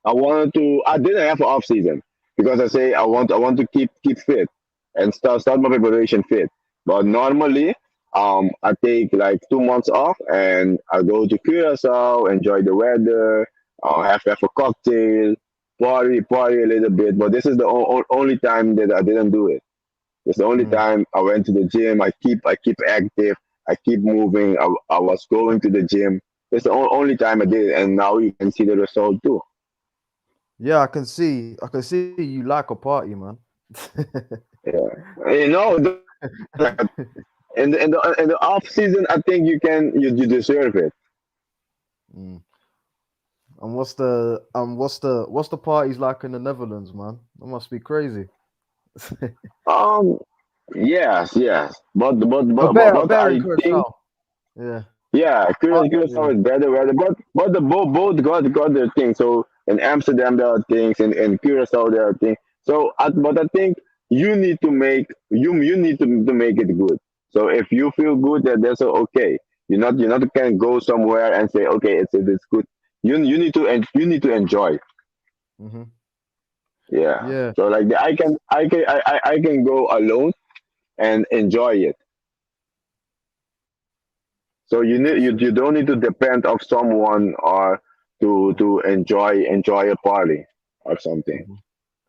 I wanted to. I didn't have an off season because I want to keep fit and start my preparation fit. But normally, I take like 2 months off and I go to Curacao, enjoy the weather, have a cocktail, party a little bit. But this is the only time that I didn't do it. It's the only mm, time I went to the gym. I keep active. I keep moving. I was going to the gym. It's the only time I did it, and now you can see the result too. yeah. I can see you like a party, man. Yeah, don't in the off season, I think you deserve it. Mm. And what's the parties like in the Netherlands, man? That must be crazy. Um, yes, but Better in I think Curacao. Yeah. yeah, Curacao Yeah. is better weather, but the both got their things. So in Amsterdam there are things, in Curacao there are things. So but I think you need to make it good. So if you feel good, that's okay. You're not can go somewhere and say okay it's good. You need to enjoy. Hmm. Yeah. Yeah. So like I can go alone and enjoy it. So That's it. you don't need to depend of someone or to enjoy a party or something. Hmm.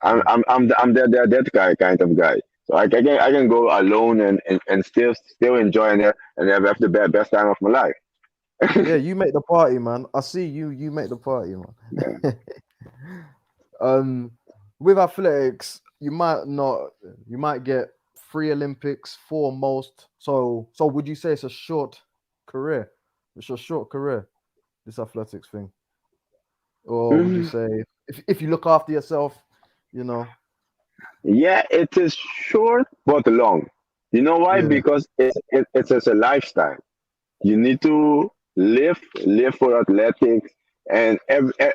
I'm Yeah. I'm I'm I'm that guy kind of guy. So I can go alone and still enjoy and have the best time of my life. Yeah, you make the party, man. I see you. You make the party, Yeah. man. um, with athletics, you might not. You might get 3 Olympics, four most. So would you say it's a short career? It's a short career. This athletics thing, or would you Mhm. say if you look after yourself, you know? Yeah, it is short but long. You know why? Yeah. Because it's as a lifestyle. You need to live for athletics, and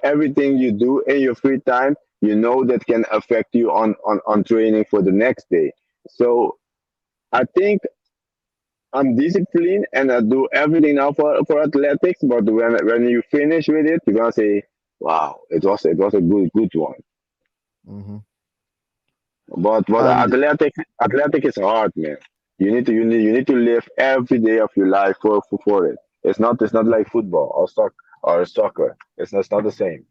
everything you do in your free time, that can affect you on training for the next day. So I think I'm disciplined and I do everything now for athletics. But when you finish with it, you're gonna say, "Wow, it was a good one." Hmm. But And athletic is hard, man. You need to live every day of your life for it. It's not like football or soccer. It's not the same.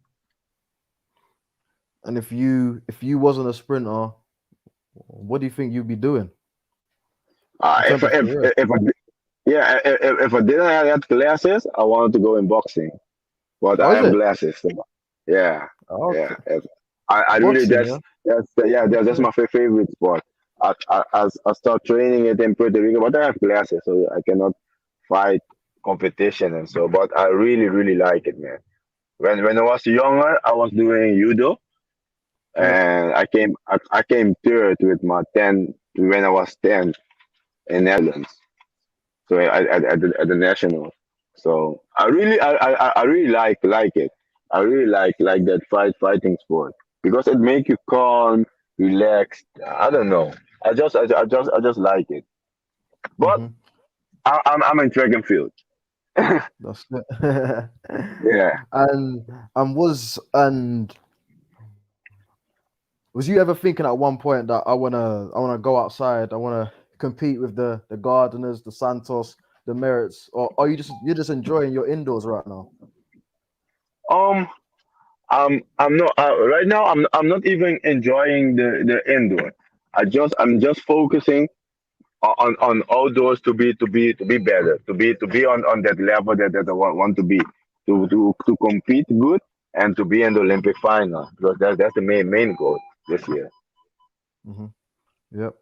and if you wasn't a sprinter, what do you think you'd be doing in If terms of career? if I, yeah, if I didn't have glasses, I wanted to go in boxing. But Oh, I is have it? glasses. So yeah, Oh, yeah. okay. I really Boxing, yeah. that's Okay. my favorite sport. I start training it in Puerto Rico, but I have glasses, so I cannot fight competition and so. But I really really like it, man. When I was younger, I was doing judo, Yeah. and I came third with my 10 when I was 10 in Netherlands. So at the national. So I really like it. I really like that fighting sport because it make you calm, relaxed. I don't know. I just like it. But Mm-hmm. I'm in track and field. That's it. Yeah. And was you ever thinking at one point that I wanna go outside, I wanna compete with the Gardeners, the Santos, the Merits, or are you're just enjoying your indoors right now? Um. I'm not right now. I'm not even enjoying the indoor. I'm just focusing on outdoors to be better, to be on that level that I want to be, to compete good and to be in the Olympic final because that's the main goal this year. Hmm. Yep.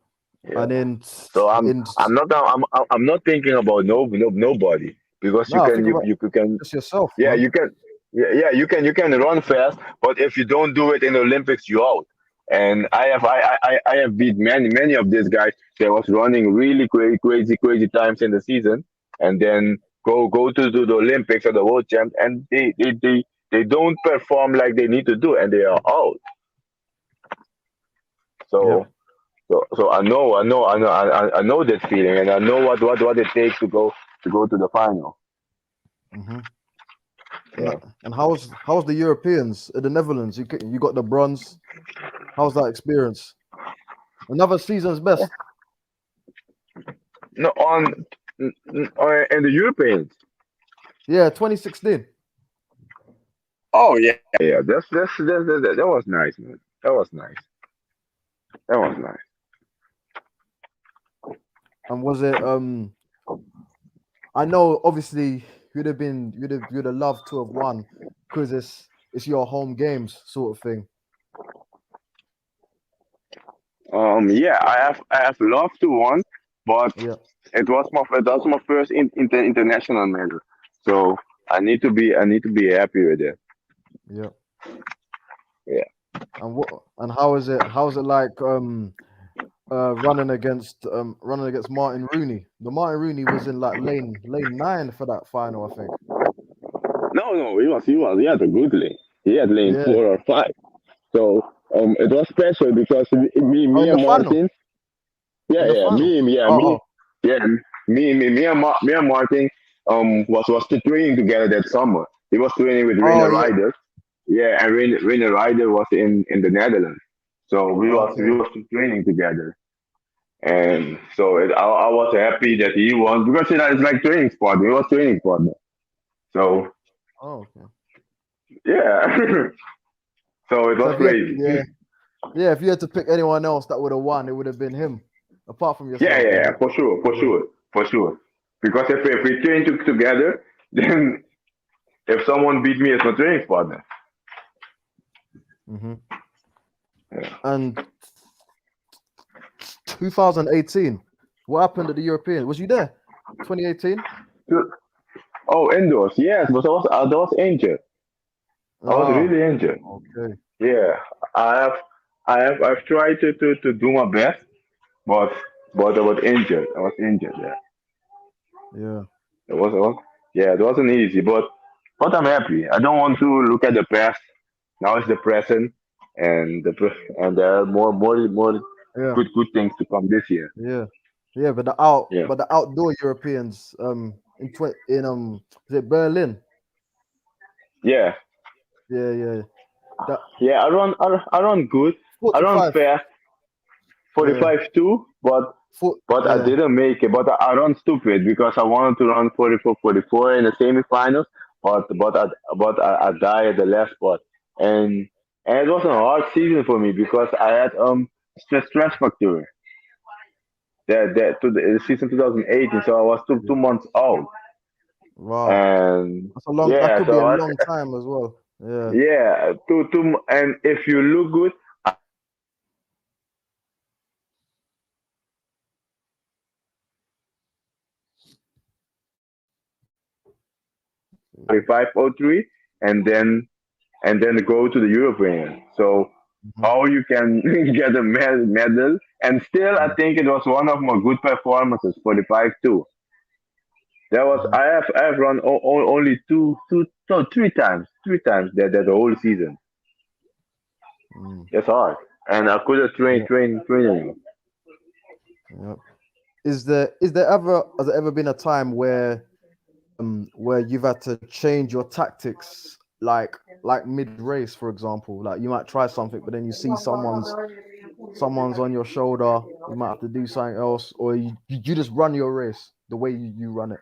Yeah. And in So in I'm not thinking about nobody because no, think about you can just yourself, yeah, man. you can. Yeah, you can run fast, but if you don't do it in the Olympics, you're out. And I have beat many of these guys that was running really crazy times in the season, and then go to the Olympics or the World Champs, and they don't perform like they need to do, and they are out. Yep. So I know that feeling, and I know what it takes to go to the final. Hmm. And Yeah. and how's the Europeans, the Netherlands? You got the bronze. How's that experience? Another season's best. No, and the Europeans. Yeah, 2016. Oh yeah. That was nice, man. That was nice. That was nice. And was it I know obviously you'd have loved to have won because it's your home games sort of thing. Yeah, I have loved to won, but Yeah, it was my first international medal. So I need to be happy with it. yeah. Yeah. And how is it like running against Martin Rooney? The Martin Rooney was in like lane 9 for that final, I think. No, he had a good lane. He had lane Yeah. 4 or 5. So it was special because Oh, me in the and final. Martin. In the final. Oh, Yeah, me and Martin was training together that summer. He was training with oh, Rainer yeah. Ryder. Yeah, and Rainer Ryder was in the Netherlands. So we Okay. was training together. And so I was happy that he won because it's like training partner. He was training partner. So Oh, okay. yeah. So it So was if you had, crazy. yeah, yeah, if you had to pick anyone else that would have won, it would have been him, apart from Yeah, yourself. yeah, Yeah. yeah, for sure, for Yeah. sure, for sure. Because if we train together, then if someone beat me as my training partner. Hmm. Yeah. And 2018, what happened at the European? Was you there? 2018. So- Oh, indoors, yes, but I was injured. I was Ah, really injured. okay. Yeah, I have, I've tried to do my best, but I was injured. I was injured. Yeah, Yeah. it was yeah, it wasn't easy, but I'm happy. I don't want to look at the past. Now it's the present, and there are more Yeah. good things to come this year. Yeah. Yeah. Yeah, But the outdoor Europeans, is it Berlin? yeah, Yeah. Yeah. That yeah. I run good. I run 45. fast, Yeah. 45 too, but I Yeah. didn't make it. But I run stupid because I wanted to run 44 in the semifinals, but I died at the last spot, and and it was a hard season for me because I had stress factor that to the season 2018, so I was two Yeah. months out, Wow. and That's a long. That yeah, could be a so long time as well. Yeah. yeah, and if you look good, 45:03, and then go to the European. So Mhm. how you can get a medal? And still, I Mhm. think it was one of my good performances. 45 too. There was Mhm. I have run only two no three times that the whole season. Mm. It's hard, and I could have Yeah. trained anymore. Yeah. Has there ever been a time where you've had to change your tactics, like mid race, for example? Like you might try something, but then you see someone's on your shoulder. You might have to do something else, or you just run your race the way you run it.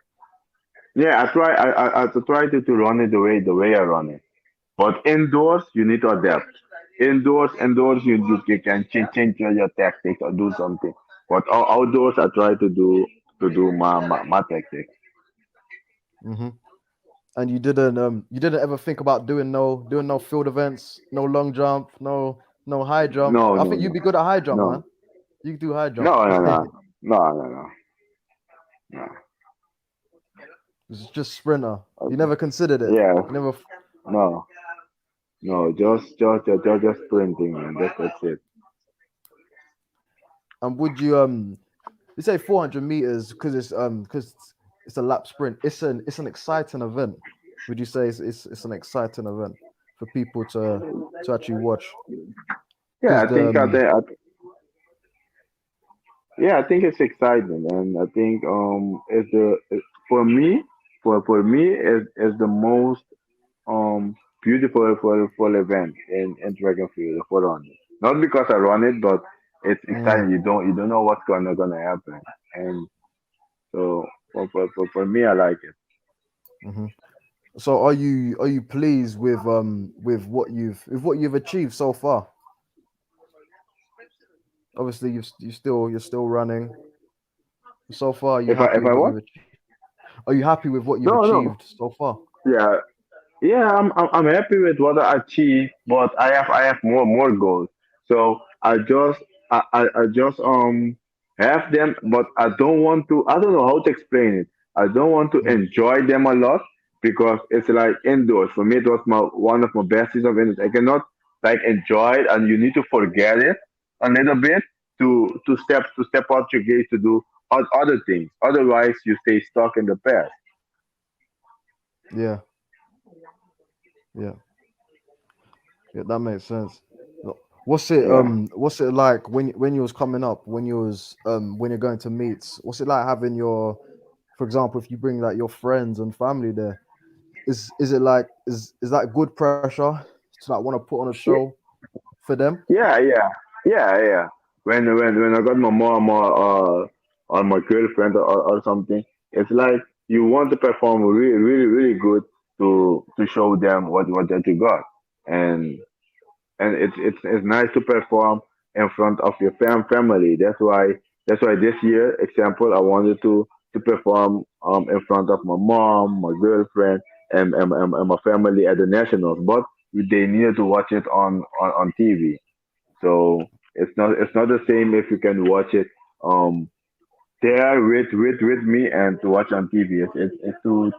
Yeah, I try to run it the way I run it. But indoors, you need to adapt. Indoors, you can change your tactics or do something. But outdoors, I try to do my tactics. Hmm. And you didn't ever think about doing no field events, no long jump, no high jump. No, I no, think you'd no, be good at high jump, man. no, You can do high jump. no, no, no, no, no, no, no. It's just sprinter. You never considered it. Yeah, You never. no, no, just sprinting, man. That's it. And would you say 400 meters because it's a lap sprint. It's an exciting event. Would you say it's an exciting event for people to actually watch? Yeah, Because I think I think it's exciting, and I think it's for me is the most beautiful for event in track and field for running. Not because I run it, but it's mm, exciting. You don't know what's gonna happen, and so for me, I like it. mhm. So are you pleased with what you've achieved so far? Obviously, you're still running. So far, are you happy If with I what what? you've achieved? Are you happy with what you've No, no. achieved so far? Yeah, yeah, I'm happy with what I achieved, but I have more goals. So I just have them, but I don't want to. I don't know how to explain it. I don't want to Mm, enjoy them a lot because it's like indoors. For me, it was my one of my best seasons of indoors. I cannot like enjoy it, and you need to forget it a little bit to step out your gate to do other things. Otherwise, you stay stuck in the past. yeah, yeah, yeah. That makes sense. No, Yeah. what's it like when you was coming up, when you're going to meets? What's it like having for example, if you bring like your friends and family there, is it like is that good pressure to like want to put on a show for them? Yeah. When I got my mom or my girlfriend or something, it's like you want to perform really good to show them what that you got, and it's nice to perform in front of your family. That's why this year, example, I wanted to perform in front of my mom, my girlfriend, and my family at the nationals, but they needed to watch it on TV. So it's not the same if you can watch it um there with me and to watch on TV. It's two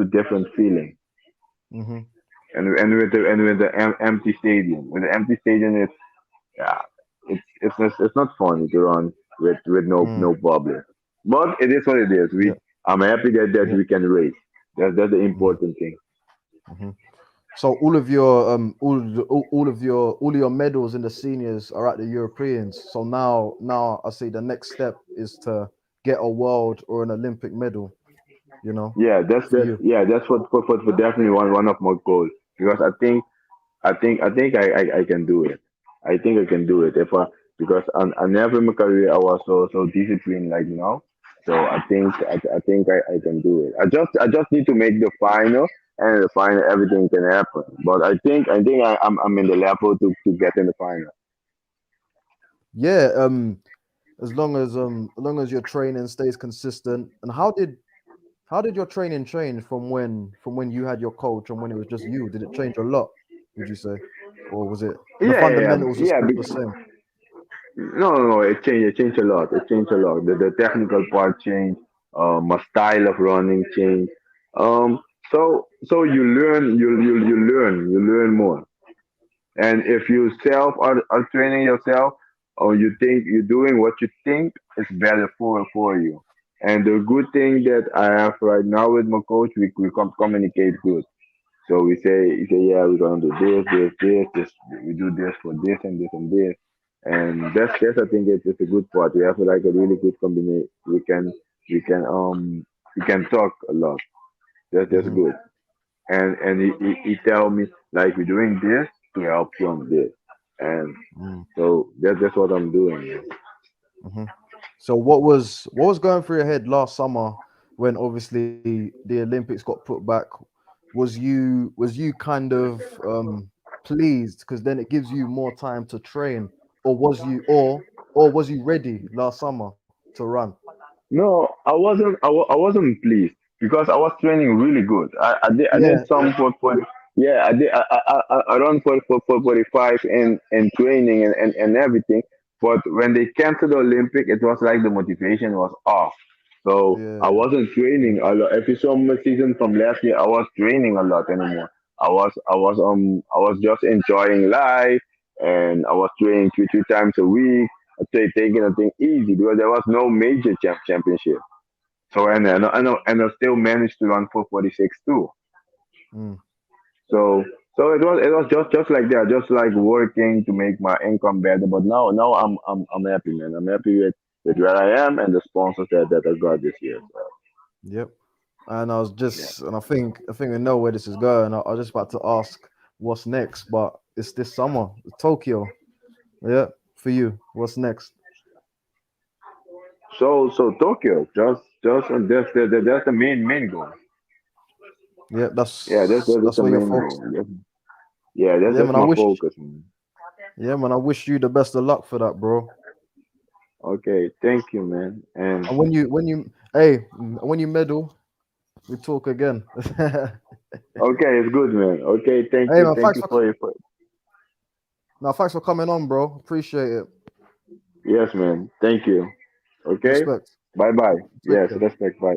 different feeling. Hmm. And with the empty stadium, it's yeah, it's not funny to run with Mm, no public. But it is what it is. yeah, I'm happy that yeah. we can race. That's the Hmm. important thing. Hmm. So all of your medals in the seniors are at the Europeans. So now I say the next step is to get a world or an Olympic medal. Yeah, For you. that's for definitely one of my goals because I think I can do it. I think I can do it if because I never in my career I was so disciplined like now. So I think I can do it. I just need to make the final, and the final everything can happen. But I'm in the level to get in the final. Yeah. As long as your training stays consistent. And how did your training change from when you had your coach and when it was just you? Did it change a lot? Would you say, or was it the Yeah, yeah, fundamentals are yeah. still the same? No. It changed a lot. It changed a lot. The technical part changed. My style of running changed. Um, so you learn more. And if you self are training yourself, or you think you're doing what you think is better for you. And the good thing that I have right now with my coach, we communicate good. So we say, yeah, we're gonna do this. We do this for this and this and this. And that's I think it's a good part. We have like a really good combination. We can talk a lot. That's Mm-hmm. good. And he tell me like we're doing this to help you on this. And Mm, so that's what I'm doing. mm-hmm. So what was going through your head last summer when obviously the Olympics got put back? Was you kind of pleased because then it gives you more time to train, or was you ready last summer to run? No, I wasn't pleased because I was training really good. I did Yeah, some for yeah, I did. I run for 45 and training and everything. But when they canceled the Olympic, it was like the motivation was off. So I yeah, wasn't training a lot. If you saw my season from last year, I was training a lot anymore. I was just enjoying life, and I was training three times a week. I taking a thing easy because there was no major championship. So and I still managed to run 446 too. mm, So it was just like that, just like working to make my income better. But now I'm happy, man. I'm happy with where I am and the sponsors that I got this year. So, yep. And yeah. I think we know where this is going. I was just about to ask what's next, but it's this summer, Tokyo. Yeah, for you, what's next? So Tokyo, just that's the main goal. Yeah, Yeah, that's that's that's that's the where you're main focused. goal. Yeah, that's Yeah, that's man. I my wish. focus, man. Yeah, man. I wish you the best of luck for that, bro. Okay, thank you, man. And And when you medal, we talk again. Hey, okay, it's good, man. Okay, man. thank you for your. Thanks for coming on, bro. Appreciate it. Yes, man. Thank you. Okay. Respect. Bye bye. Take Yes, care. respect. Bye.